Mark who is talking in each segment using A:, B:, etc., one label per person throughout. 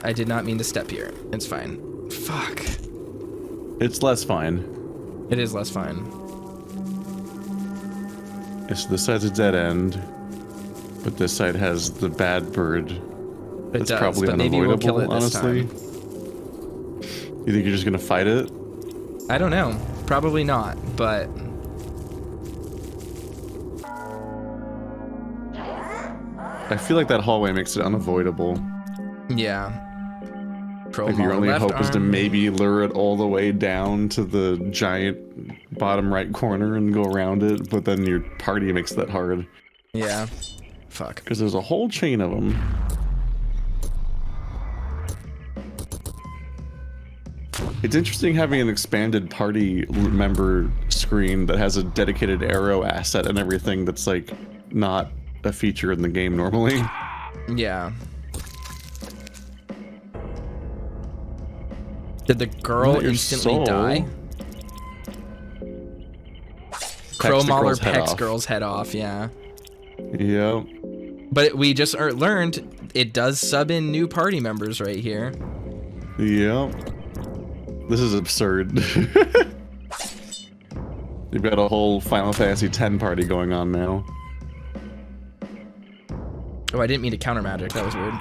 A: I did not mean to step here. It's fine. Fuck.
B: It's less fine.
A: It is less fine.
B: So this side's a dead end, but this side has the bad bird.
A: It does,
B: probably
A: but maybe we'll kill it this
B: honestly.
A: time.
B: You think you're just gonna fight it?
A: I don't know. Probably not, but...
B: I feel like that hallway makes it unavoidable.
A: Yeah.
B: Like your only hope is to maybe lure it all the way down to the giant bottom right corner and go around it, but then your party makes that hard.
A: Yeah. Fuck.
B: Because there's a whole chain of them. It's interesting having an expanded party member screen that has a dedicated arrow asset and everything that's like not a feature in the game normally.
A: Yeah. Did the girl instantly die? Crow Mauler pecks girl's head off, yeah.
B: Yep.
A: But we just learned it does sub in new party members right here.
B: Yep. This is absurd. You've got a whole Final Fantasy X party going on now.
A: Oh, I didn't mean to counter magic. That was weird.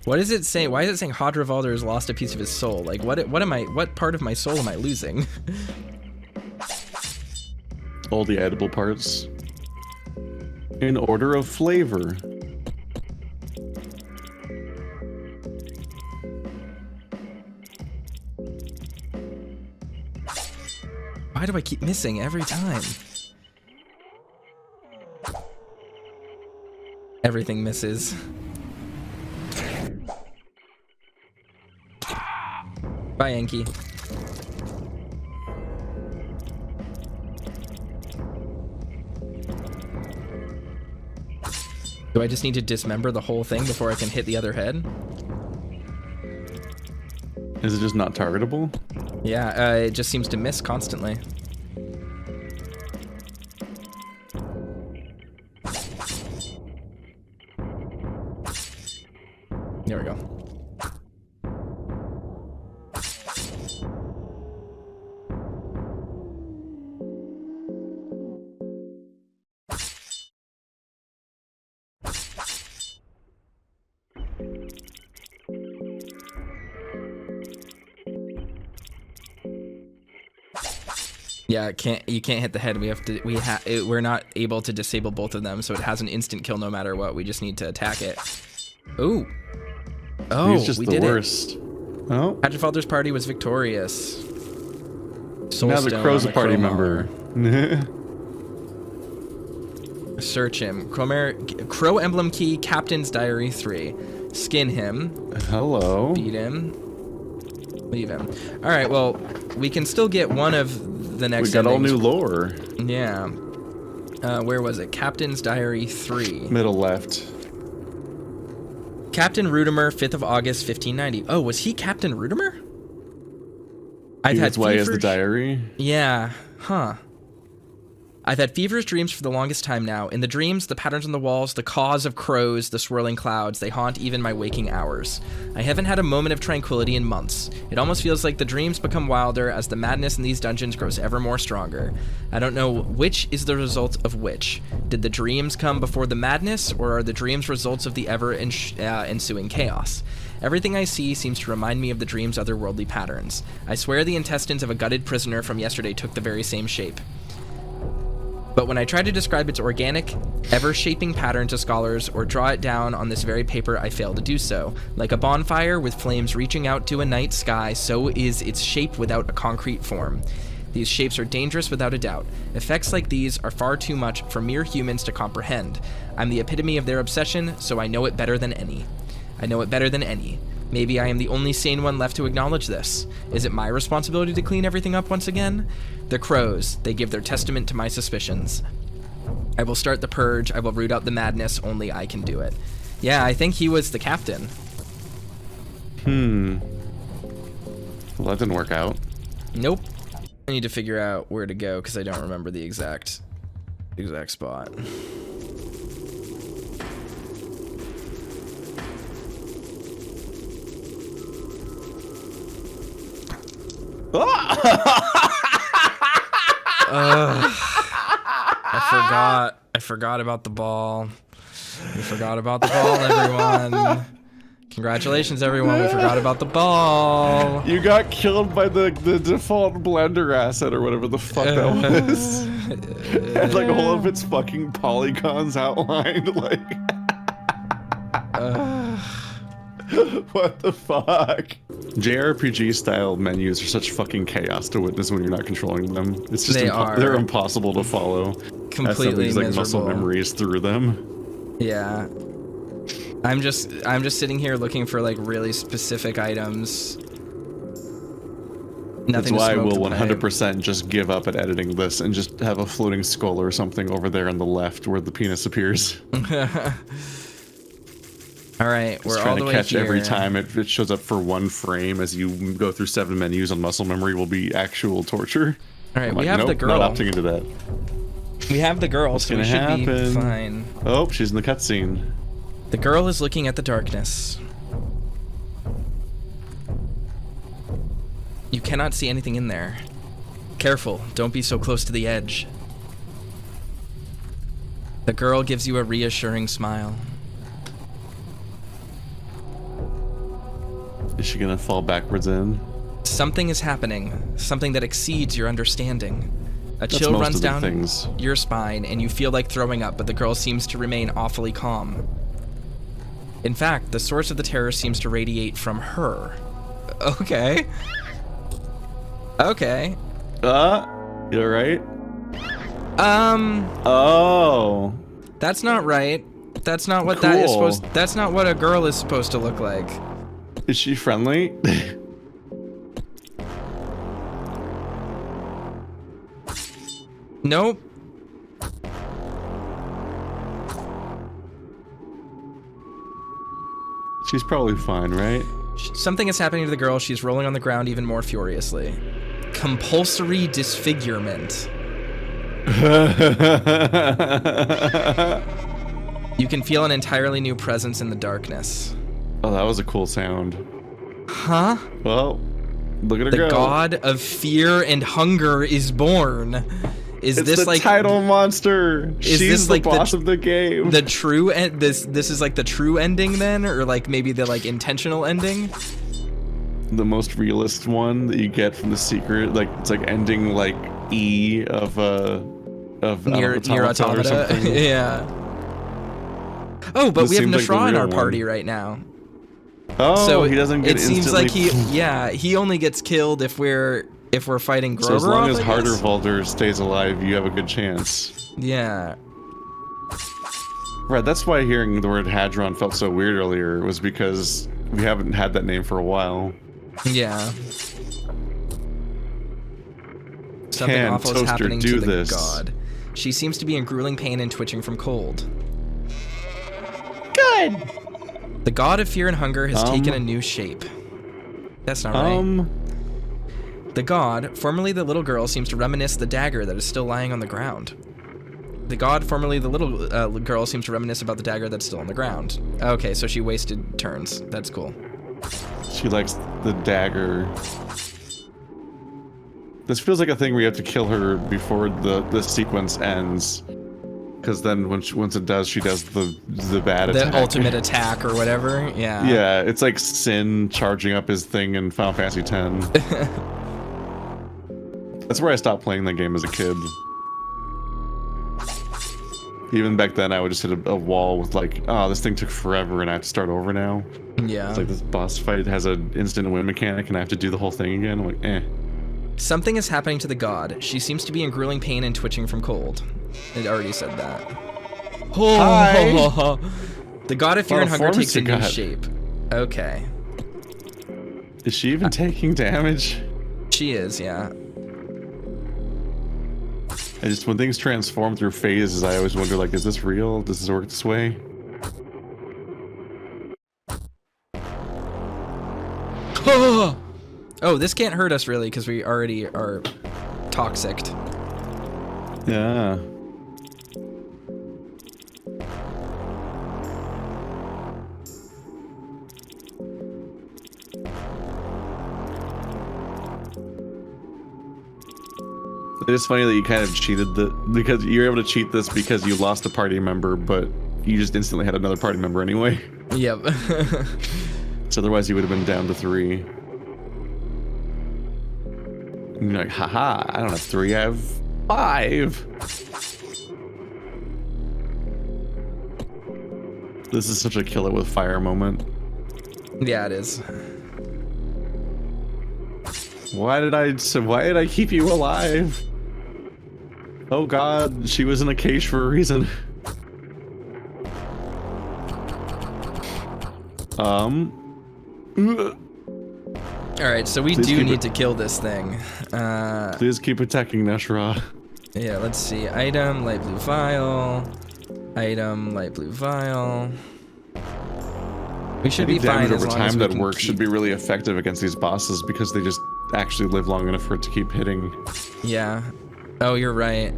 A: What is it saying? Why is it saying Hadrivalder has lost a piece of his soul? Like, what part of my soul am I losing?
B: All the edible parts. In order of flavor.
A: Why do I keep missing every time? Everything misses. Bye, Yankee. Do I just need to dismember the whole thing before I can hit the other head?
B: Is it just not targetable?
A: Yeah, it just seems to miss constantly. There we go. Yeah, you can't hit the head. We're not able to disable both of them, so it has an instant kill no matter what. We just need to attack it. Ooh. Oh,
B: he's just
A: we
B: the
A: did
B: worst.
A: it.
B: Oh.
A: Hadrivalder's party was victorious.
B: Now the crow's a party member.
A: Search him. Crow Emblem Key, Captain's Diary 3. Skin him.
B: Hello.
A: Beat him. Leave him. Alright, well, we can still get one of the next
B: We got
A: endings.
B: all new lore.
A: Yeah. Where was it? Captain's Diary 3.
B: Middle left.
A: Captain Rutimer, 5th of August, 1590. Oh, was he Captain Rutimer?
B: That's why he has the diary?
A: Yeah. Huh. I've had feverish dreams for the longest time now. In the dreams, the patterns on the walls, the caws of crows, the swirling clouds, they haunt even my waking hours. I haven't had a moment of tranquility in months. It almost feels like the dreams become wilder as the madness in these dungeons grows ever more stronger. I don't know which is the result of which. Did the dreams come before the madness, or are the dreams results of the ever ensuing chaos? Everything I see seems to remind me of the dream's otherworldly patterns. I swear the intestines of a gutted prisoner from yesterday took the very same shape. But when I try to describe its organic, ever-shaping pattern to scholars or draw it down on this very paper, I fail to do so. Like a bonfire with flames reaching out to a night sky, so is its shape without a concrete form. These shapes are dangerous without a doubt. Effects like these are far too much for mere humans to comprehend. I'm the epitome of their obsession, so I know it better than any. I know it better than any. Maybe I am the only sane one left to acknowledge this. Is it my responsibility to clean everything up once again? The crows, they give their testament to my suspicions. I will start the purge, I will root out the madness, only I can do it. Yeah, I think he was the captain.
B: Well, that didn't work out.
A: Nope. I need to figure out where to go because I don't remember the exact spot. I forgot about the ball. We forgot about the ball, everyone. Congratulations, everyone. We forgot about the ball.
B: You got killed by the default Blender asset or whatever the fuck that was. And like all of its fucking polygons outlined, like. What the fuck? JRPG style menus are such fucking chaos to witness when you're not controlling them. It's just they're impossible to follow.
A: Completely
B: as like muscle memories through them.
A: Yeah. I'm just sitting here looking for like really specific items.
B: That's why I will 100% just give up at editing this and just have a floating skull or something over there on the left where the penis appears.
A: All right, we're
B: all the way here. Trying to catch every time it shows up for 1 frame as you go through 7 menus on muscle memory will be actual torture.
A: All right, we have the girl.
B: Not opting into that.
A: We have the girl, so we should be fine.
B: Oh, she's in the cutscene.
A: The girl is looking at the darkness. You cannot see anything in there. Careful, don't be so close to the edge. The girl gives you a reassuring smile.
B: Is she gonna fall backwards in?
A: Something is happening, something that exceeds your understanding. A chill runs down your spine and you feel like throwing up, but the girl seems to remain awfully calm. In fact, the source of the terror seems to radiate from her. Okay. Okay.
B: You alright? Oh.
A: That's not right. That's not what that is supposed. That's not what a girl is supposed to look like.
B: Is she friendly?
A: Nope.
B: She's probably fine, right?
A: Something is happening to the girl. She's rolling on the ground even more furiously. Compulsory disfigurement. You can feel an entirely new presence in the darkness.
B: Oh, that was a cool sound.
A: Huh?
B: Well, look at her go.
A: The god of fear and hunger is born. Is
B: it's
A: this
B: the
A: like
B: title monster? She's the boss of the game.
A: The true end. This is like the true ending then, or like maybe the like intentional ending.
B: The most realist one that you get from the secret, like it's like ending like E of
A: Nier Automata or something. Yeah. Oh, but we have Nashra in our party right now.
B: Oh, so he doesn't get.
A: It seems like he only gets killed if we're fighting Gro-goroth.
B: So as long as Hardervalder stays alive, you have a good chance.
A: Yeah.
B: Right, that's why hearing the word Hadron felt so weird earlier, was because we haven't had that name for a while.
A: Yeah. Something awful is happening to the god. She seems to be in grueling pain and twitching from cold. Good! The god of fear and hunger has taken a new shape. That's not right. The god, formerly the little girl, seems to reminisce the dagger that is still lying on the ground. The god, formerly the little girl, seems to reminisce about the dagger that's still on the ground. Okay, so she wasted turns. That's cool.
B: She likes the dagger. This feels like a thing where you have to kill her before the sequence ends. Because then once it does, she does the bad attack.
A: The ultimate attack or whatever, yeah.
B: Yeah, it's like Sin charging up his thing in Final Fantasy X. That's where I stopped playing that game as a kid. Even back then, I would just hit a wall with like, oh, this thing took forever and I have to start over now.
A: Yeah.
B: It's like this boss fight has an instant win mechanic and I have to do the whole thing again. I'm like, eh.
A: Something is happening to the god. She seems to be in grueling pain and twitching from cold. It already said that.
B: Hi.
A: The god of fear and hunger takes a new
B: God.
A: shape. Okay.
B: Is she even taking damage?
A: She is, yeah.
B: I just, when things transform through phases, I always wonder, like, is this real? Does this work this way?
A: Oh, this can't hurt us really because we already are toxic.
B: Yeah. It's funny that you kind of cheated because you're able to cheat this because you lost a party member, but you just instantly had another party member anyway.
A: Yep.
B: So otherwise you would have been down to 3. And you're like, haha, I don't have 3, I have 5. This is such a kill it with fire moment.
A: Yeah, it is.
B: Why did I keep you alive? Oh god, she was in a cage for a reason.
A: Alright, so we do need to kill this thing.
B: Please keep attacking Neshra.
A: Yeah, let's see. Item, light blue vial. Item, light blue vial. We should be fine as
B: over
A: long as
B: time
A: we
B: that
A: can
B: works should be really effective against these bosses because they just actually live long enough for it to keep hitting.
A: Yeah. Oh, you're right.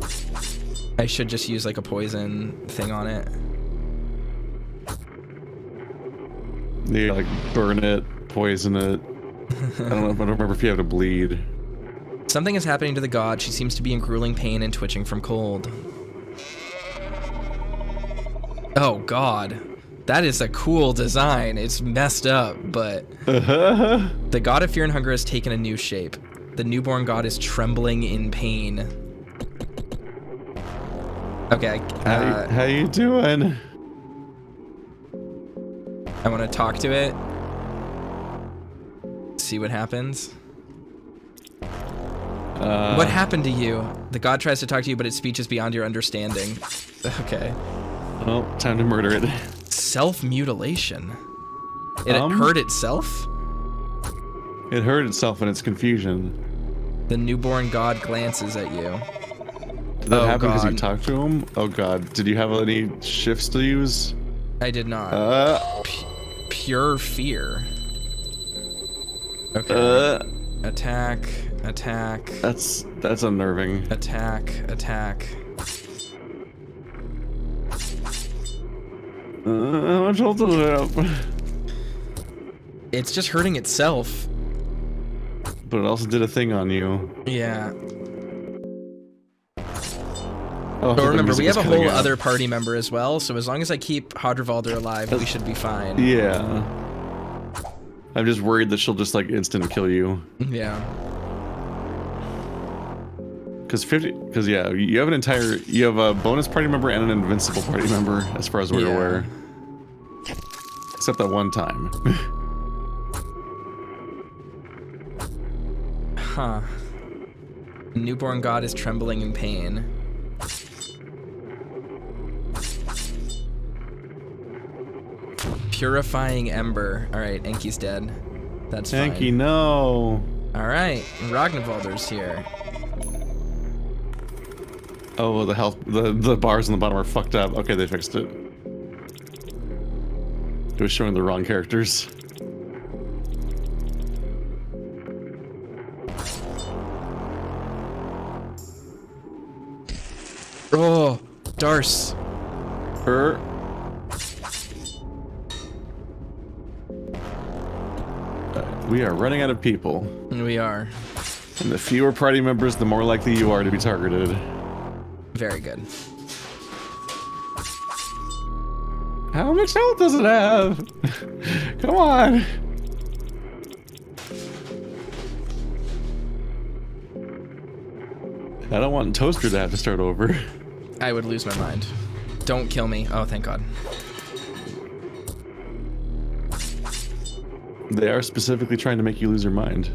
A: I should just use like a poison thing on it.
B: Yeah, like burn it, poison it. I don't remember if you have to bleed.
A: Something is happening to the god. She seems to be in grueling pain and twitching from cold. Oh god. That is a cool design. It's messed up, but... The god of fear and hunger has taken a new shape. The newborn god is trembling in pain. Okay.
B: How you doing?
A: I want to talk to it. See what happens. What happened to you? The god tries to talk to you, but its speech is beyond your understanding. Okay.
B: Well, time to murder it.
A: Self-mutilation. It hurt itself?
B: It hurt itself in its confusion.
A: The newborn god glances at you.
B: Did that happen because you talked to him? Oh god. Did you have any shifts to use?
A: I did not. Pure fear. Okay. Attack. Attack.
B: That's unnerving.
A: Attack. Attack.
B: How much health does it have?
A: It's just hurting itself.
B: But it also did a thing on you.
A: Yeah.
B: Oh,
A: but remember, we have a whole other party member as well, so as long as I keep Hadrivalder alive, we should be fine.
B: Yeah. I'm just worried that she'll just like instant kill you.
A: Yeah.
B: Because yeah, you have a bonus party member and an invincible party member, as far as we're aware. Except that one time.
A: Huh. Newborn god is trembling in pain. Purifying ember. Alright, Enki's dead. That's fine.
B: Enki, no!
A: Alright, Ragnvaldr's here.
B: Oh, the bars on the bottom are fucked up. Okay, they fixed it. It was showing the wrong characters.
A: Oh, Darce.
B: We are running out of people.
A: We are.
B: And the fewer party members, the more likely you are to be targeted.
A: Very good.
B: How much health does it have? Come on. I don't want Toaster to have to start over.
A: I would lose my mind. Don't kill me. Oh, thank God.
B: They are specifically trying to make you lose your mind.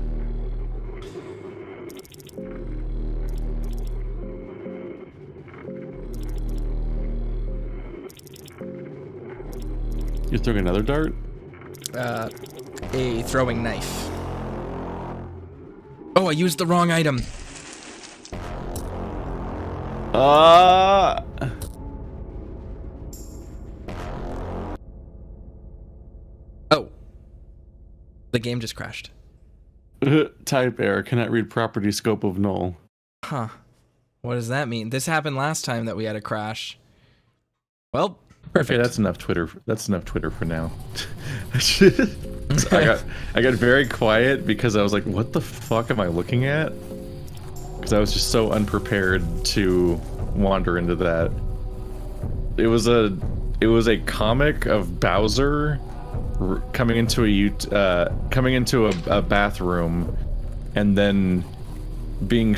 B: You're throwing another dart?
A: A throwing knife. Oh, I used the wrong item. Oh. The game just crashed.
B: Type error. Cannot read property scope of null.
A: Huh. What does that mean? This happened last time that we had a crash. Well, perfect.
C: Okay, that's enough Twitter. That's enough Twitter for now. I got very quiet because I was like, what the fuck am I looking at? Because I was just so unprepared to wander into that. It was a comic of Bowser coming into a bathroom and then being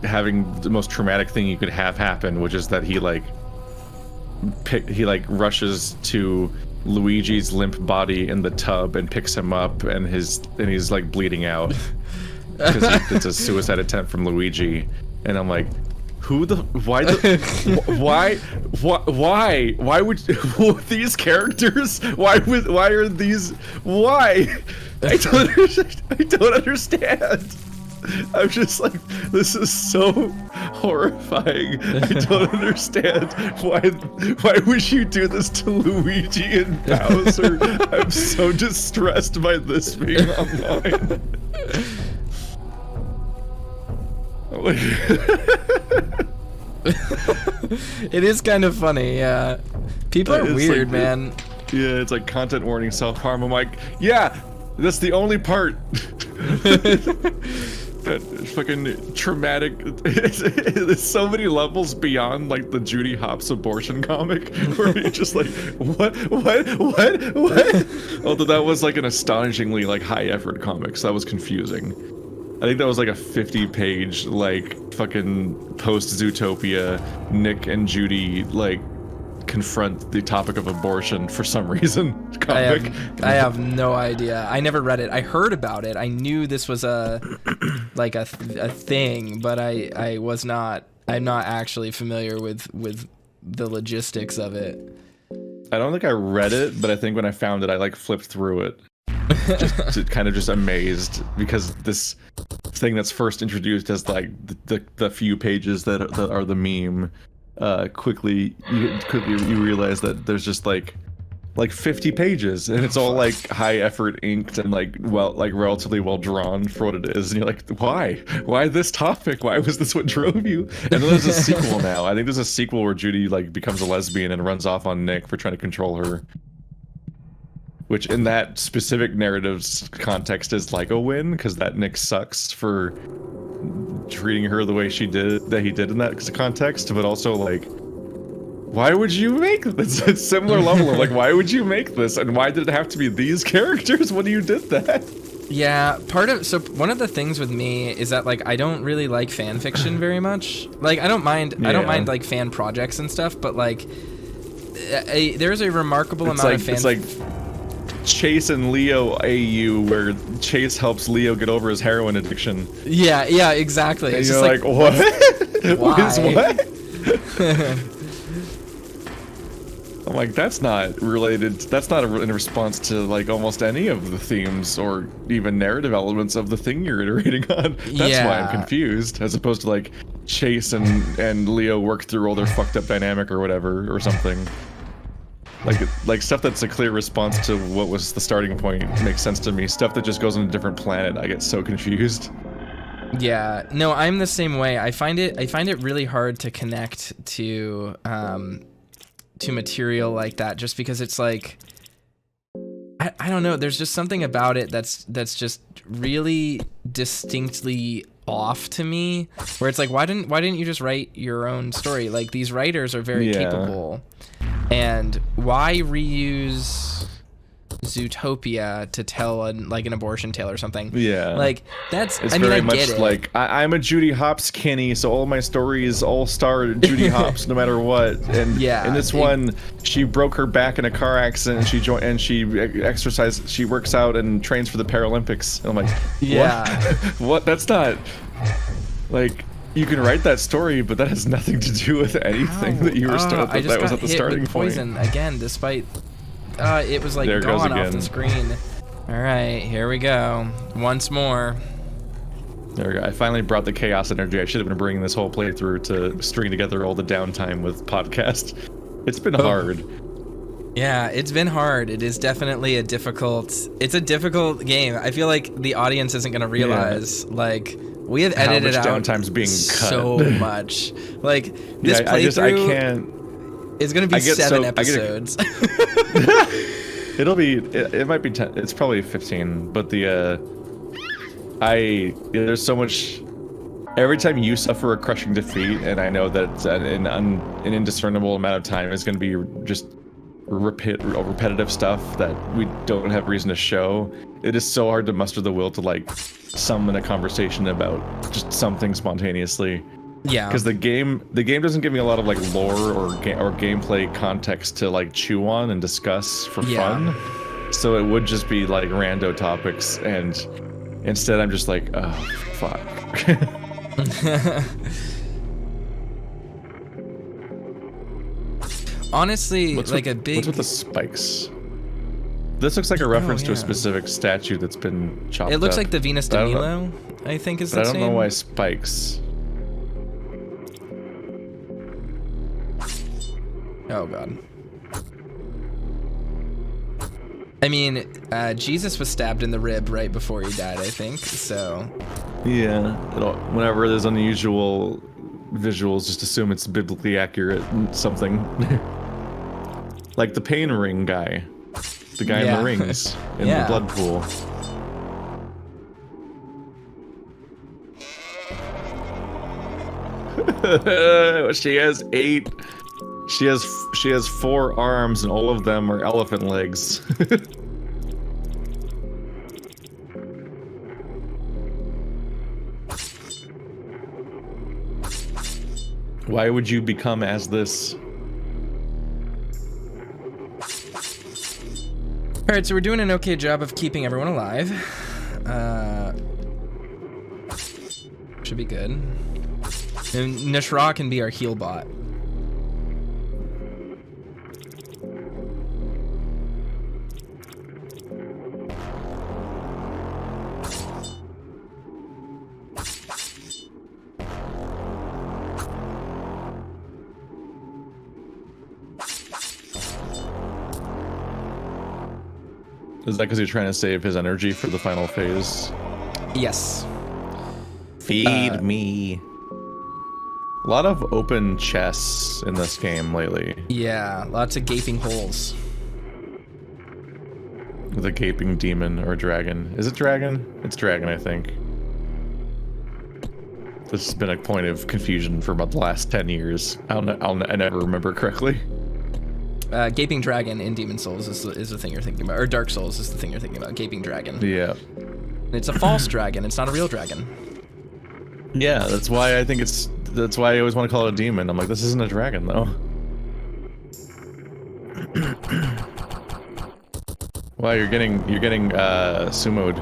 C: having the most traumatic thing you could have happen, which is that he rushes to Luigi's limp body in the tub and picks him up, and he's like bleeding out because it's a suicide attempt from Luigi. And I'm like, why would these characters, why are these, why? I don't understand. I'm just like, this is so horrifying. I don't understand why would you do this to Luigi and Bowser? I'm so distressed by this being online.
A: It is kind of funny, yeah. People are weird, man.
B: Yeah, it's like content warning, self-harm. I'm like, yeah, that's the only part. That fucking traumatic. There's so many levels beyond like the Judy Hopps abortion comic where you're just like, what? Although that was like an astonishingly like high effort comic, so that was confusing. I think that was like a 50-page like fucking post-Zootopia Nick and Judy like confront the topic of abortion for some reason comic.
A: I have no idea. I never read it. I heard about it. I knew this was a thing, but I'm not actually familiar with the logistics of it.
B: I don't think I read it, but I think when I found it, I like flipped through it. just amazed because this thing that's first introduced as like the few pages that are the meme, quickly you realize that there's just like 50 pages and it's all like high effort inked and like relatively well drawn for what it is, and you're like, why this topic, why was this what drove you? And then there's a sequel now. I think there's a sequel where Judy like becomes a lesbian and runs off on Nick for trying to control her, which in that specific narrative's context is like a win because that Nick sucks for treating her the way he did in that context. But also like, why would you make this? It's a similar level of like, why would you make this, and why did it have to be these characters when you did that?
A: Yeah, one of the things with me is that like I don't really like fan fiction very much. Like I don't mind like fan projects and stuff, but like there's a remarkable amount of fan.
B: It's like Chase and Leo AU, where Chase helps Leo get over his heroin addiction.
A: Yeah, exactly.
B: And
A: it's
B: you're
A: just
B: like, what?
A: Why?
B: What? I'm like, that's not related. That's not in response to like almost any of the themes or even narrative elements of the thing you're iterating on. That's why I'm confused, as opposed to like Chase and Leo work through all their fucked up dynamic or whatever or something. Like stuff that's a clear response to what was the starting point makes sense to me. Stuff that just goes on a different planet, I get so confused.
A: Yeah, no, I'm the same way. I find it really hard to connect to material like that, just because it's like I don't know. There's just something about it that's just really distinctly off to me. Where it's like, why didn't you just write your own story? Like these writers are very capable. And why reuse Zootopia to tell like an abortion tale or something.
B: Yeah.
A: Like that's.
B: It's
A: I mean,
B: very
A: I
B: much
A: get it.
B: like I'm a Judy Hopps Kinney, so all my stories all star Judy Hopps no matter what. And
A: Yeah,
B: in this one, she broke her back in a car accident, and she exercises, she works out and trains for the Paralympics. And I'm like, what?
A: Yeah.
B: What? That's not like. You can write that story, but that has nothing to do with anything that you were
A: I just
B: that was
A: got
B: at the
A: hit
B: starting
A: with
B: point.
A: poison again, despite it was like
B: There it goes
A: gone off
B: again.
A: the screen. All right, here we go. Once more.
B: There we go. I finally brought the chaos energy. I should have been bringing this whole playthrough to string together all the downtime with podcast. It's been hard.
A: Yeah, it's been hard. It is definitely it's a difficult game. I feel like the audience isn't gonna realize like we have edited
B: much
A: out
B: downtime's being cut.
A: so much. Like this
B: Yeah,
A: playthrough
B: I can't.
A: is gonna be 7 episodes.
B: It'll be. It might be 10. It's probably 15. But there's so much. Every time you suffer a crushing defeat, and I know that an indiscernible amount of time is going to be just repetitive stuff that we don't have reason to show. It is so hard to muster the will to like summon a conversation about just something spontaneously.
A: Yeah.
B: Because the game doesn't give me a lot of like lore or gameplay context to like chew on and discuss for fun. So it would just be like rando topics, and instead I'm just like, oh fuck.
A: Honestly,
B: What's
A: like
B: with,
A: a big.
B: What's with the spikes? This looks like a reference to a
A: yeah.
B: specific statue that's been chopped
A: It looks
B: up.
A: like the Venus de Milo, I think is the
B: But I
A: same.
B: don't know why spikes.
A: Oh god. I mean, Jesus was stabbed in the rib right before he died, I think. So.
B: Yeah. Whenever there's unusual visuals, just assume it's biblically accurate. Something. Like the pain ring guy. The guy in the rings in the blood pool. She has 8. She has 4 arms, and all of them are elephant legs. Why would you become as this?
A: All right, so we're doing an okay job of keeping everyone alive. Should be good. And Nashra can be our heal bot.
B: Is that because you're trying to save his energy for the final phase?
A: Yes.
B: Feed me. A lot of open chests in this game lately.
A: Yeah, lots of gaping holes.
B: With a gaping demon or dragon. Is it dragon? It's dragon, I think. This has been a point of confusion for about the last 10 years. I never remember correctly.
A: Gaping dragon in Demon Souls is the thing you're thinking about, or Dark Souls is the thing you're thinking about. Gaping dragon.
B: Yeah.
A: It's a false dragon. It's not a real dragon.
B: Yeah, that's why I think it's. That's why I always want to call it a demon. I'm like, this isn't a dragon though. Wow, you're getting sumoed.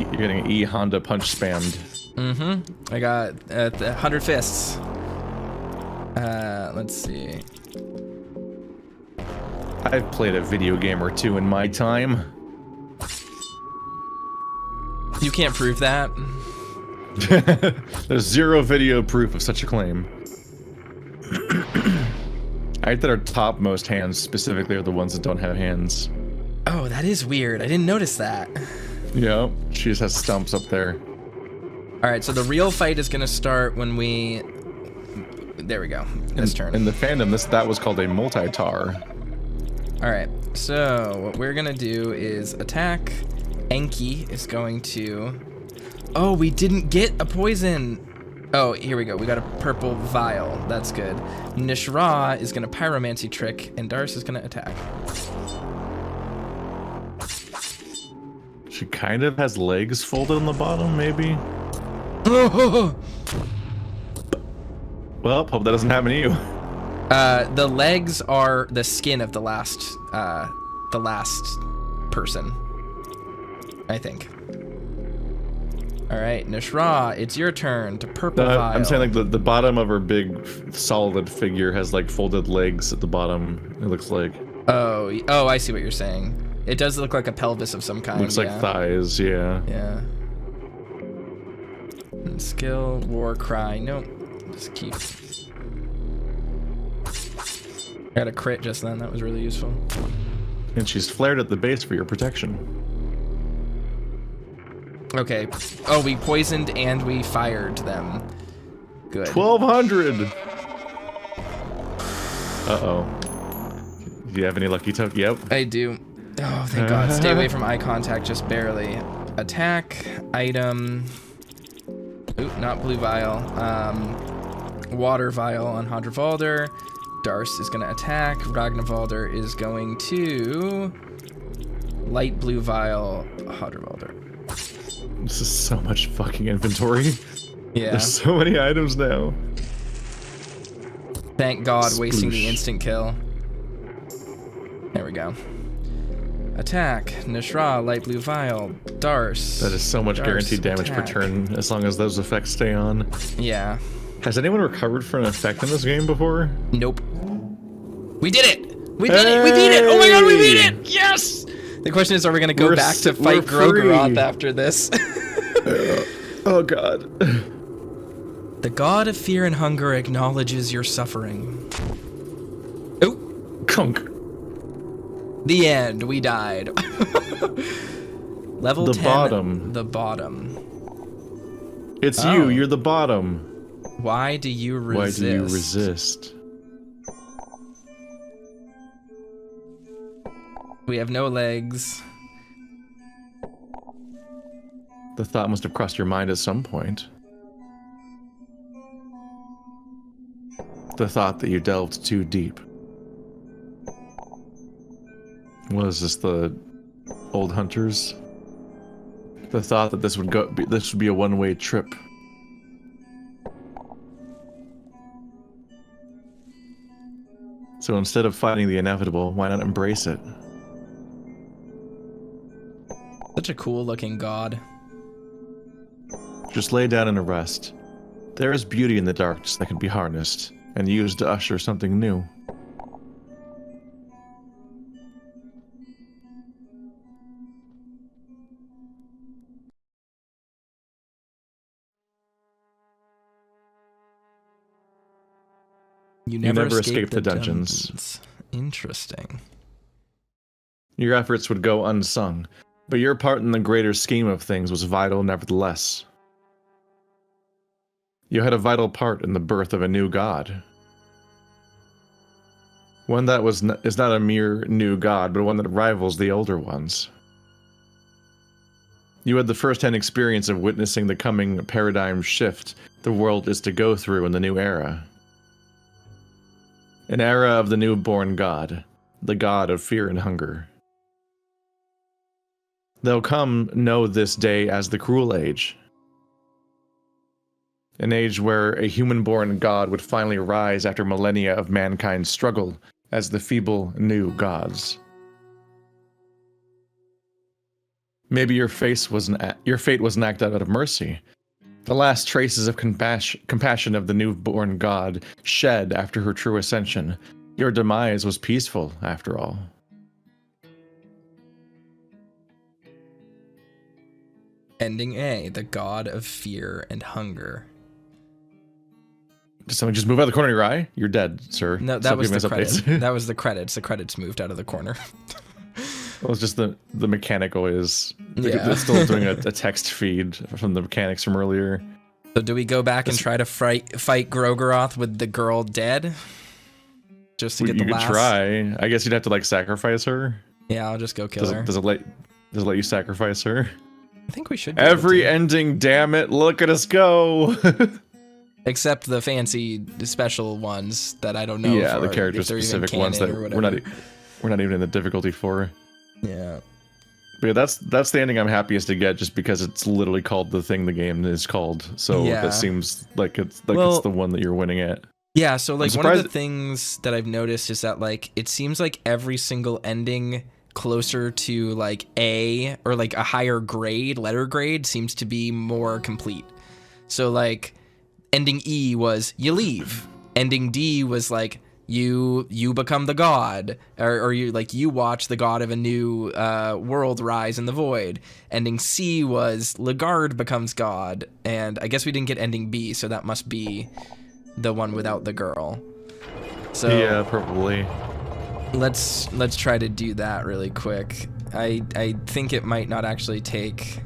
B: You're getting E Honda punch spammed.
A: Mm-hmm. I got 100 fists. Let's see.
B: I've played a video game or two in my time.
A: You can't prove that.
B: There's zero video proof of such a claim. I think that our topmost hands specifically are the ones that don't have hands.
A: Oh, that is weird. I didn't notice that.
B: Yeah, she just has stumps up there.
A: All right, so the real fight is gonna start when we. There we go. This turn.
B: In the fandom, that was called a multi-tar.
A: All right, so what we're gonna do is attack. Enki is going to. Oh, we didn't get a poison. Oh, here we go. We got a purple vial. That's good. Nishra is going to pyromancy trick, and Dars is going to attack.
C: She kind of has legs folded on the bottom, maybe? Well, hope that doesn't happen to you.
A: The legs are the skin of the last person, I think. All right, Nishra, it's your turn to purple vial.
C: I'm saying like the bottom of her big solid figure has like folded legs at the bottom, it looks like.
A: Oh, I see what you're saying. It does look like a pelvis of some kind.
C: Looks like thighs, yeah.
A: Yeah. And skill, war cry. Nope. Just keep. Got a crit just then. That was really useful.
C: And she's flared at the base for your protection.
A: Okay. Oh, we poisoned and we fired them. Good.
C: 1200. Uh-oh. Do you have any lucky token? Yep.
A: I do. Oh, thank God. Stay away from eye contact, just barely. Attack, item. Oop, not blue vial. Water vial on Hadrivalder. Dars is going to attack. Ragnvalder is going to light blue vial Hadrivalder.
C: This is so much fucking inventory.
A: Yeah.
C: There's so many items now.
A: Thank God, wasting the
C: Sploosh.
A: instant kill. There we go. Attack, Nishra, light blue vial, Dars.
C: That is so much
A: Dars,
C: guaranteed damage per
A: attack.
C: turn, as long as those effects stay on.
A: Yeah.
C: Has anyone recovered from an effect in this game before?
A: Nope. We did it! We did it! We beat it! Oh my God, we beat it! Yes! The question is, are we gonna go back to fight Gro-goroth after this?
C: Oh God.
A: The god of fear and hunger acknowledges your suffering. Oh,
C: Kunk.
A: the end. We died. Level
C: The
A: 10.
C: bottom.
A: The bottom.
C: It's
A: Oh.
C: you. You're the bottom.
A: Why do you resist?
C: Why do you resist?
A: We have no legs.
C: The thought must have crossed your mind at some point. The thought that you delved too deep. Was this the old hunters? The thought that this would be a one-way trip. So instead of fighting the inevitable, why not embrace it?
A: Such a cool looking god.
C: Just lay down and rest. There is beauty in the darkness that can be harnessed and used to usher something new.
A: You never
C: escape the dungeons.
A: Interesting.
C: Your efforts would go unsung, but your part in the greater scheme of things was vital nevertheless. You had a vital part in the birth of a new god. One that is not a mere new god, but one that rivals the older ones. You had the first-hand experience of witnessing the coming paradigm shift the world is to go through in the new era. An era of the newborn god, the god of fear and hunger. They'll come know this day as the cruel age. An age where a human-born god would finally rise after millennia of mankind's struggle as the feeble new gods. Maybe your fate was an act out of mercy. The last traces of compassion of the newborn god shed after her true ascension. Your demise was peaceful, after all.
A: Ending A, the god of fear and hunger.
C: Did somebody just move out of the corner of your eye? You're dead, sir.
A: No, that
C: Stop
A: was
C: giving
A: the
C: us
A: credit.
C: updates.
A: That was the credits. The credits moved out of the corner.
C: Well, it's just the mechanic always.
A: Yeah.
C: It's still doing a text feed from the mechanics from earlier.
A: So do we go back and try to fight Gro-goroth with the girl dead? Just to get the
C: You could
A: last...
C: try. I guess you'd have to like sacrifice her.
A: Yeah, I'll just go kill her.
C: Does it let you sacrifice her?
A: I think we should. Be able
C: Every
A: to.
C: ending, damn it! Look at us go.
A: Except the fancy special ones that I don't know.
B: Yeah, the
A: if
B: character
A: they're even
B: specific ones that
A: canon or
B: we're not even in the difficulty for.
A: Yeah.
B: But yeah, that's the ending I'm happiest to get, just because it's literally called the thing the game is called. So
A: Yeah.
B: that seems like it's
A: Well,
B: it's the one that you're winning at.
A: Yeah, so like one of
B: surprised-
A: the things that I've noticed is that like it seems like every single ending closer to like A or like a higher grade, letter grade, seems to be more complete. So like ending E was you leave. Ending D was like you become the god, or you like you watch the god of a new world rise in the void. Ending C was Lagarde becomes god, and I guess we didn't get ending B, so that must be the one without the girl. So
B: Yeah, probably.
A: let's try to do that really quick. I think it might not actually take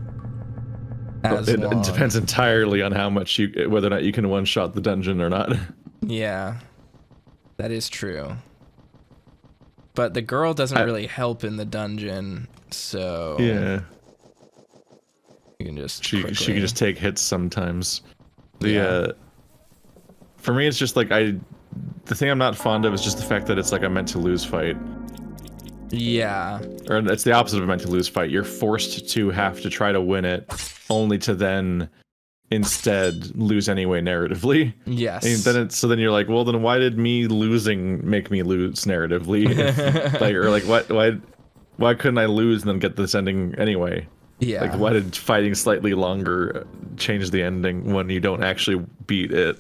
A: as
B: It
A: long.
B: depends entirely on how much whether or not you can one-shot the dungeon or not.
A: Yeah, that is true. But the girl doesn't really help in the dungeon, so
B: Yeah,
A: you can just
B: she
A: quickly...
B: can just take hits sometimes.
A: Yeah.
B: For me, it's just like the thing I'm not fond of is just the fact that it's like a meant to lose fight.
A: Yeah.
B: Or it's the opposite of a meant to lose fight. You're forced to have to try to win it, only to then instead lose anyway narratively.
A: Yes.
B: And then you're like, well, then why did me losing make me lose narratively? Why couldn't I lose and then get this ending anyway?
A: Yeah.
B: Like, why did fighting slightly longer change the ending when you don't actually beat it?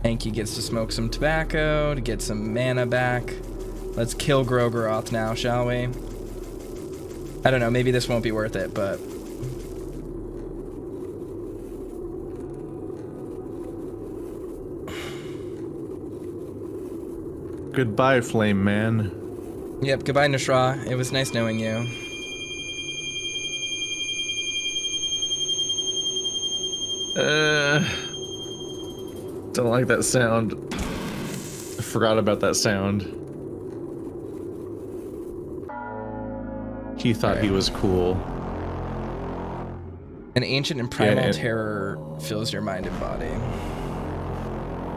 A: Enki gets to smoke some tobacco to get some mana back. Let's kill Gro-goroth now, shall we? I don't know, maybe this won't be worth it, but...
B: Goodbye, Flame Man.
A: Yep, goodbye, Nashra. It was nice knowing you.
B: Don't like that sound. I forgot about that sound. He thought he was cool.
A: An ancient and primal
B: and-
A: terror fills your mind and body.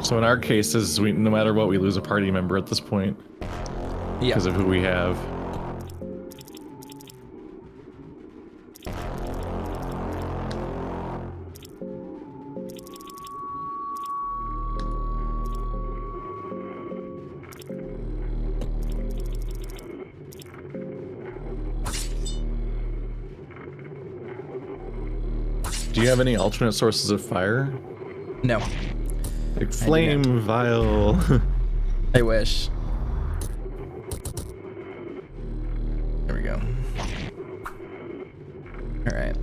B: So in our cases, no matter what, we lose a party member at this point
A: Yeah.
B: because of who we have. Do you have any alternate sources of fire?
A: No,
B: Like flame vial.
A: I wish. There we go. All right.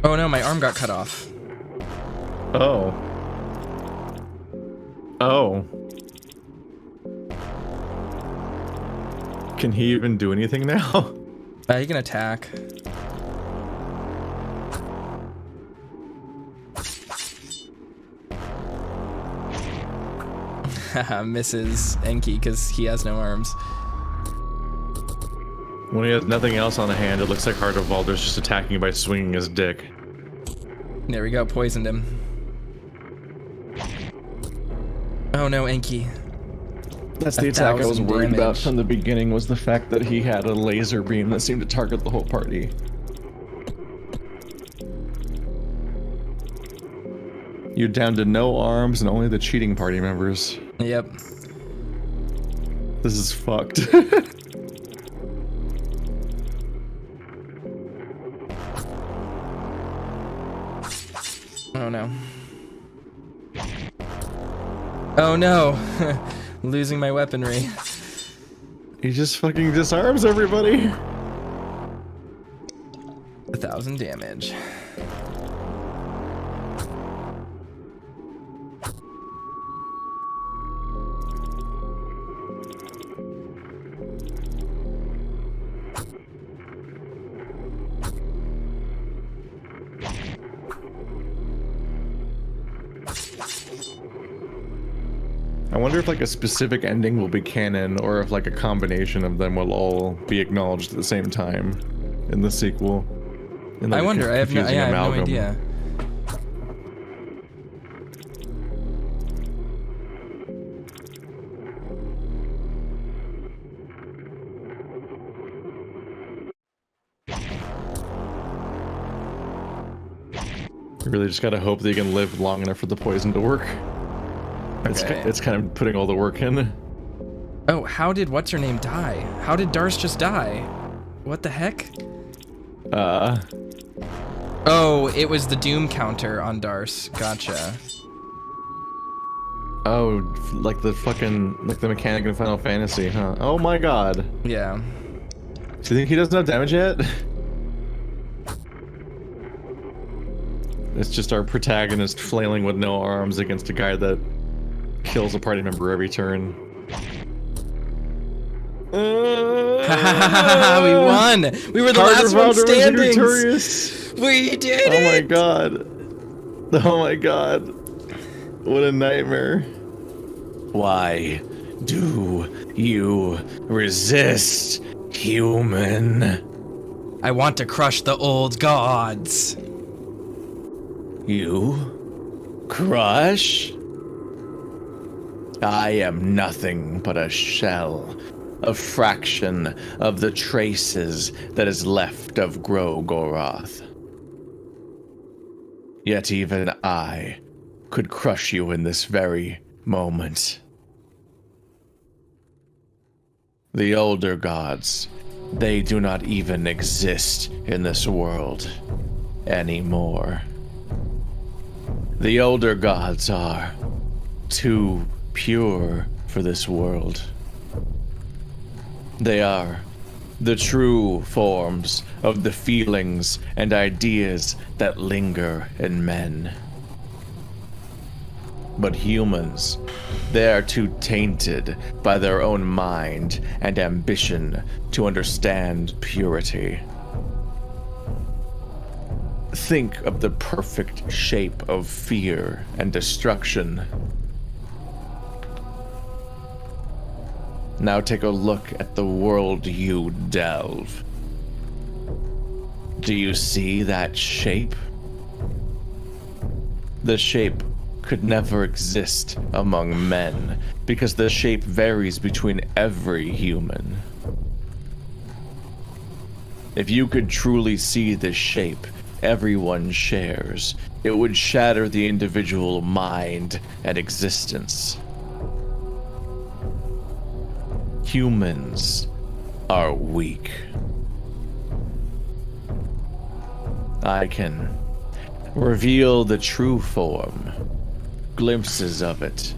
A: Oh no, my arm got cut off.
B: Oh. Oh. Can he even do anything now?
A: You can attack. Misses Enki because he has no arms.
B: When he has nothing else on the hand, it looks like Heart of Valder's just attacking by swinging his dick.
A: There we go, poisoned him. Oh no, Enki.
B: That's the attack I was
A: 1,000
B: worried about
A: damage.
B: from the beginning, was the fact that he had a laser beam that seemed to target the whole party. You're down to no arms and only the cheating party members.
A: Yep.
B: This is fucked.
A: Oh no. Oh no. Losing my weaponry.
B: He just fucking disarms everybody.
A: 1,000 damage.
B: I wonder if like a specific ending will be canon, or if like a combination of them will all be acknowledged at the same time.
C: in the sequel. In, like,
A: I wonder. I have no
C: amalgam.
A: idea.
C: You really just gotta hope that you can live long enough for the poison to work.
A: Okay.
C: It's kind of putting all the work in.
A: Oh, how did what's-her-name die? How did Darce just die? What the heck? Oh, it was the doom counter on Darce. Gotcha.
C: Oh, like the mechanic in Final Fantasy, huh? Oh my god.
A: Yeah.
C: Do you think he doesn't have damage yet? It's just our protagonist flailing with no arms against a guy that kills a party member every turn.
A: We won! We were the last one standing! We did it!
C: Oh my god. Oh my god. What a nightmare. Why do you resist, human?
A: I want to crush the old gods.
C: You? Crush? I am nothing but a shell, a fraction of the traces that is left of Gro-goroth. Yet even I could crush you in this very moment. The older gods, they do not even exist in this world anymore. The older gods are too pure for this world. They are the true forms of the feelings and ideas that linger in men. But humans, they are too tainted by their own mind and ambition to understand purity. Think of the perfect shape of fear and destruction. Now take a look at the world you delve. Do you see that shape? The shape could never exist among men, because the shape varies between every human. If you could truly see the shape everyone shares, it would shatter the individual mind and existence. Humans are weak. I can reveal the true form, glimpses of it.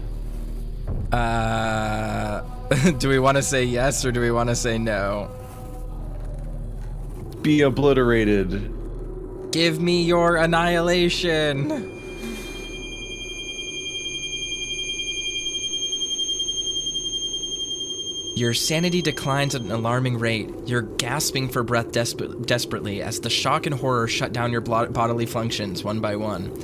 A: Do we want to say yes or do we want to say no?
C: Be obliterated.
A: Give me your annihilation. Your sanity declines at an alarming rate. You're gasping for breath desperately as the shock and horror shut down your bodily functions one by one.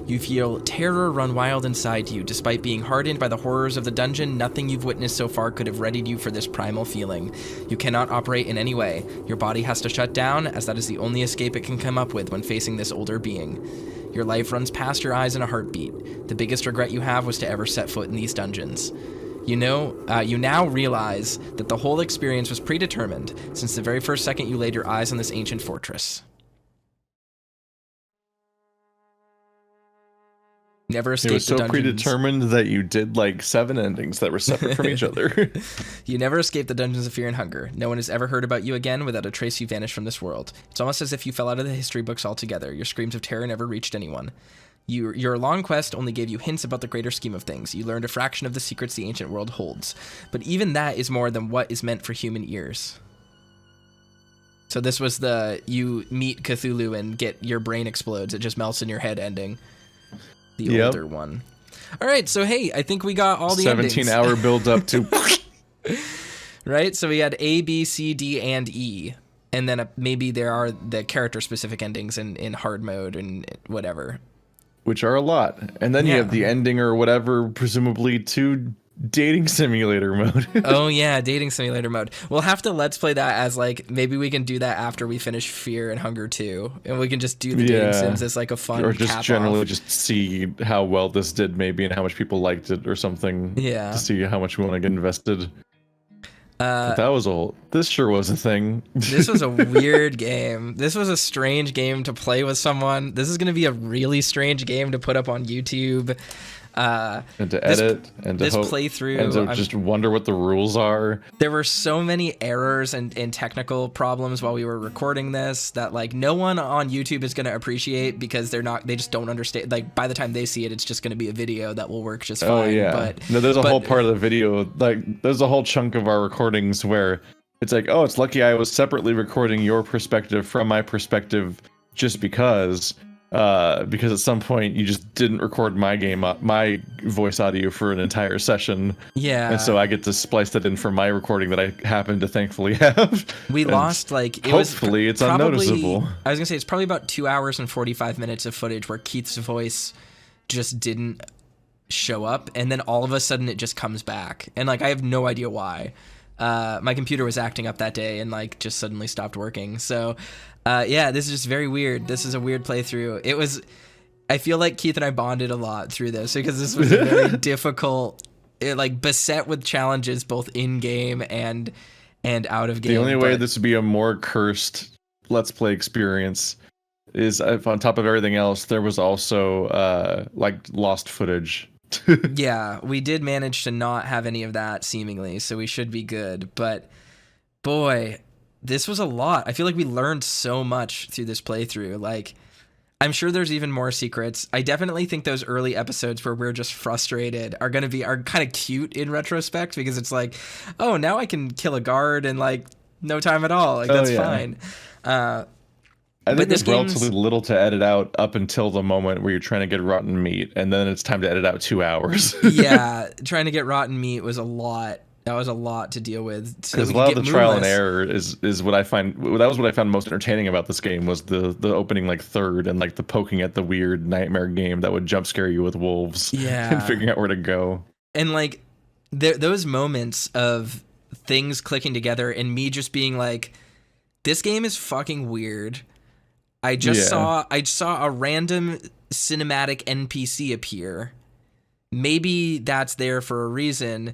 A: You feel terror run wild inside you. Despite being hardened by the horrors of the dungeon, nothing you've witnessed so far could have readied you for this primal feeling. You cannot operate in any way. Your body has to shut down, as that is the only escape it can come up with when facing this older being. Your life runs past your eyes in a heartbeat. The biggest regret you have was to ever set foot in these dungeons. You now realize that the whole experience was predetermined since the very first second you laid your eyes on this ancient fortress. Never escaped
C: It was
A: the
C: so
A: dungeons.
C: predetermined that you did like 7 endings that were separate from each other.
A: You never escaped the dungeons of fear and hunger. No one has ever heard about you again. Without a trace, you vanished from this world. It's almost as if you fell out of the history books altogether. Your screams of terror never reached anyone. Your long quest only gave you hints about the greater scheme of things. You learned a fraction of the secrets the ancient world holds. But even that is more than what is meant for human ears. So this was the you meet Cthulhu and get your brain explodes. It just melts in your head ending. The older one. All right, so hey, I think we got all the
C: 17-hour build up to...
A: Right, so we had A, B, C, D, and E. And then maybe there are the character-specific endings in hard mode and whatever.
C: Which are a lot. And then you have the ending or whatever, presumably to
B: dating simulator mode.
A: Oh yeah, dating simulator mode. We'll have to let's play that as like maybe we can do that after we finish Fear and Hunger 2, and we can just do the dating sims as like a fun
B: or just
A: cap
B: generally
A: off.
B: just see how well this did maybe and how much people liked it or something.
A: Yeah.
B: To see how much we want to get invested. But that was this sure was a thing.
A: This was a weird game. This was a strange game to play with someone. This is going to be a really strange game to put up on YouTube.
B: And to edit and to
A: this
B: hope,
A: playthrough,
B: and to just wonder what the rules are.
A: There were so many errors and technical problems while we were recording this that like no one on YouTube is going to appreciate because they just don't understand. Like by the time they see it, it's just going to be a video that will work just fine.
B: Oh yeah.
A: But
B: no, there's a whole part of the video, like there's a whole chunk of our recordings where it's like, oh, it's lucky I was separately recording your perspective from my perspective just because at some point you just didn't record my voice audio for an entire session.
A: Yeah.
B: And so I get to splice that in for my recording that I happen to thankfully have.
A: We lost like
B: hopefully it's unnoticeable.
A: I was gonna say it's probably about 2 hours and 45 minutes of footage where Keith's voice just didn't show up, and then all of a sudden it just comes back, and like I have no idea why. My computer was acting up that day and like just suddenly stopped working. So yeah, this is just very weird. This is a weird playthrough. I feel like Keith and I bonded a lot through this because this was a very difficult, like beset with challenges both in game and out of game.
B: The only way this would be a more cursed Let's Play experience is if on top of everything else, there was also like lost footage.
A: Yeah, we did manage to not have any of that seemingly, so we should be good. But boy, this was a lot. I feel like we learned so much through this playthrough. Like, I'm sure there's even more secrets. I definitely think those early episodes where we're just frustrated are kind of cute in retrospect because it's like, oh, now I can kill a guard in like no time at all. Like that's fine.
B: I think there's relatively little to edit out up until the moment where you're trying to get rotten meat, and then it's time to edit out 2 hours.
A: Yeah, trying to get rotten meat was a lot. That was a lot to deal with.
B: Because a lot of the trial and error is what I find. That was what I found most entertaining about this game was the opening like third and like the poking at the weird nightmare game that would jump scare you with wolves.
A: Yeah,
B: and figuring out where to go.
A: And like those moments of things clicking together and me just being like, this game is fucking weird. I saw a random cinematic NPC appear. Maybe that's there for a reason.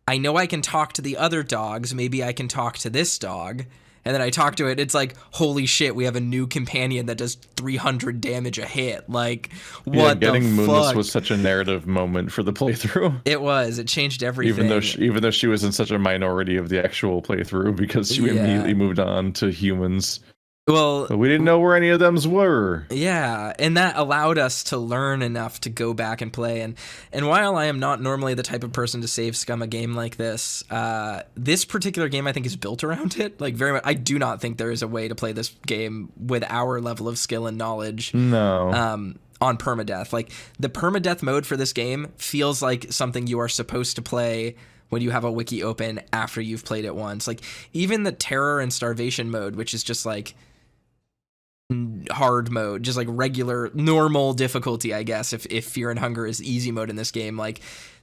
A: I know I can talk to the other dogs. Maybe I can talk to this dog. And then I talk to it. It's like, holy shit, we have a new companion that does 300 damage a hit. Like, what the fuck?
B: Getting Moonless was such a narrative moment for the playthrough.
A: It was. It changed everything.
B: Even though she was in such a minority of the actual playthrough because she immediately moved on to humans.
A: Well,
B: but we didn't know where any of them were.
A: Yeah, and that allowed us to learn enough to go back and play. And while I am not normally the type of person to save scum a game like this, this particular game I think is built around it. Like very much, I do not think there is a way to play this game with our level of skill and knowledge.
B: No.
A: On permadeath, like the permadeath mode for this game feels like something you are supposed to play when you have a wiki open after you've played it once. Like even the terror and starvation mode, which is just like hard mode, just like regular normal difficulty, I guess, if Fear and Hunger is easy mode in this game, like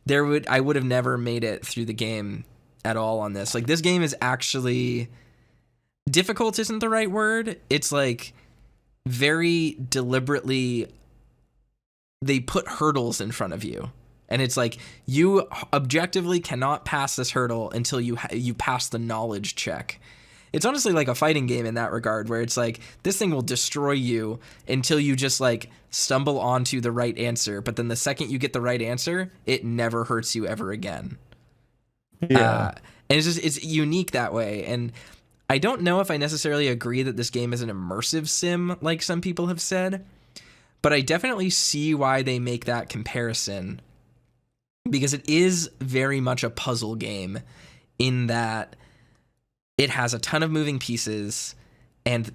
A: I would have never made it through the game at all on this. Like this game is actually difficult isn't the right word. It's like very deliberately they put hurdles in front of you. And it's like you objectively cannot pass this hurdle until you pass the knowledge check. It's honestly like a fighting game in that regard, where it's like this thing will destroy you until you just like stumble onto the right answer. But then the second you get the right answer, it never hurts you ever again.
B: Yeah,
A: and it's unique that way. And I don't know if I necessarily agree that this game is an immersive sim like some people have said, but I definitely see why they make that comparison, because it is very much a puzzle game in that it has a ton of moving pieces and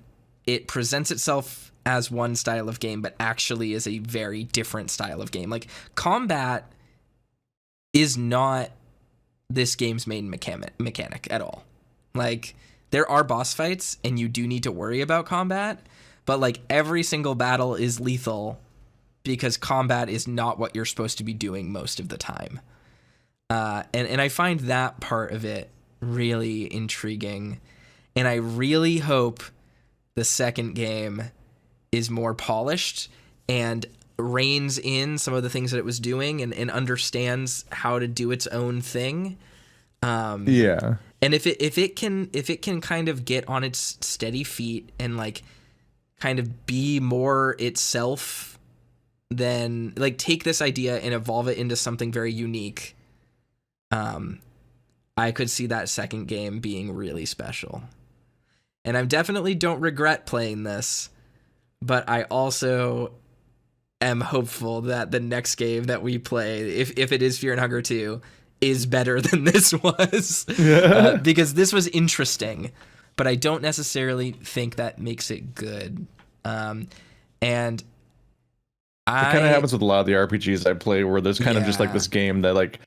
A: it presents itself as one style of game, but actually is a very different style of game. Like combat is not this game's main mechanic at all. Like there are boss fights and you do need to worry about combat, but like every single battle is lethal because combat is not what you're supposed to be doing most of the time. And I find that part of it really intriguing. And I really hope the second game is more polished and reins in some of the things that it was doing and understands how to do its own thing.
B: Yeah.
A: And if it can kind of get on its steady feet and like kind of be more itself, then like take this idea and evolve it into something very unique, I could see that second game being really special. And I definitely don't regret playing this, but I also am hopeful that the next game that we play, if it is Fear and Hunger 2, is better than this was. Because this was interesting, but I don't necessarily think that makes it good. And
B: it kind of happens with a lot of the RPGs I play, where there's kind of just like this game that like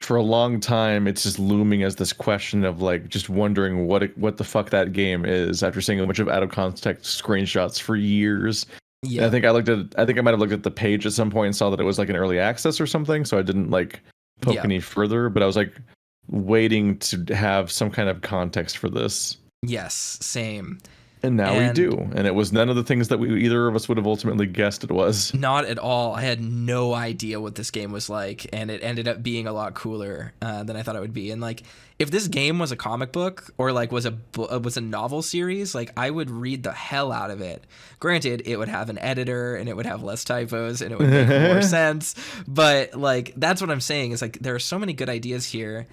B: for a long time it's just looming as this question of like just wondering what the fuck that game is after seeing a bunch of out of context screenshots for years. Yeah. And I think I might have looked at the page at some point and saw that it was like an early access or something, so I didn't like poke any further, but I was like waiting to have some kind of context for this.
A: Yes, same.
B: And now we do. And it was none of the things that either of us would have ultimately guessed it was.
A: Not at all. I had no idea what this game was like, and it ended up being a lot cooler than I thought it would be. And like, if this game was a comic book or like was a novel series, like I would read the hell out of it. Granted, it would have an editor and it would have less typos and it would make more sense. But like, that's what I'm saying is like, there are so many good ideas here.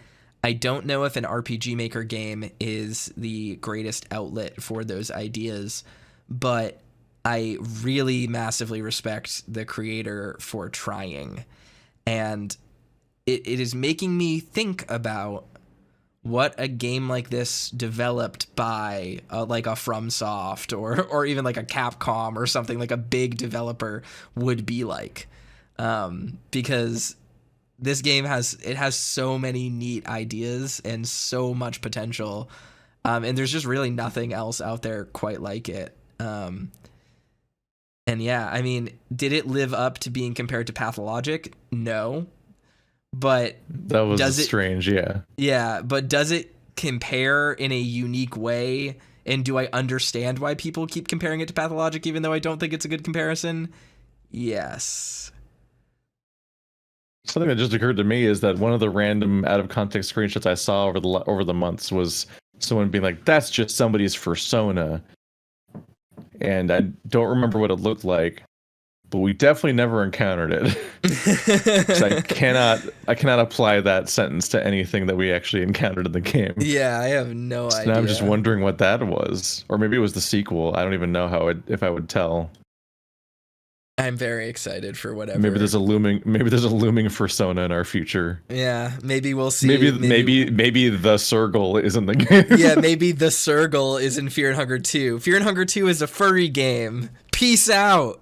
A: I don't know if an RPG Maker game is the greatest outlet for those ideas, but I really massively respect the creator for trying. And it is making me think about what a game like this developed by like a FromSoft or even like a Capcom or something, like a big developer would be like. Because this game has so many neat ideas and so much potential, and there's just really nothing else out there quite like it. And yeah, I mean, did it live up to being compared to Pathologic? No, but
B: that was strange.
A: Yeah, but does it compare in a unique way? And do I understand why people keep comparing it to Pathologic, even though I don't think it's a good comparison? Yes.
B: Something that just occurred to me is that one of the random out of context screenshots I saw over the months was someone being like, "That's just somebody's persona," and I don't remember what it looked like, but we definitely never encountered it. 'Cause I cannot apply that sentence to anything that we actually encountered in the game.
A: Yeah, I have no idea.
B: Now I'm just wondering what that was, or maybe it was the sequel. I don't even know if I would tell.
A: I'm very excited for whatever.
B: Maybe there's a looming persona in our future.
A: Yeah, maybe we'll see.
B: Maybe the Circle is in the game.
A: Yeah, maybe the Circle is in Fear and Hunger 2. Fear and Hunger 2 is a furry game. Peace out.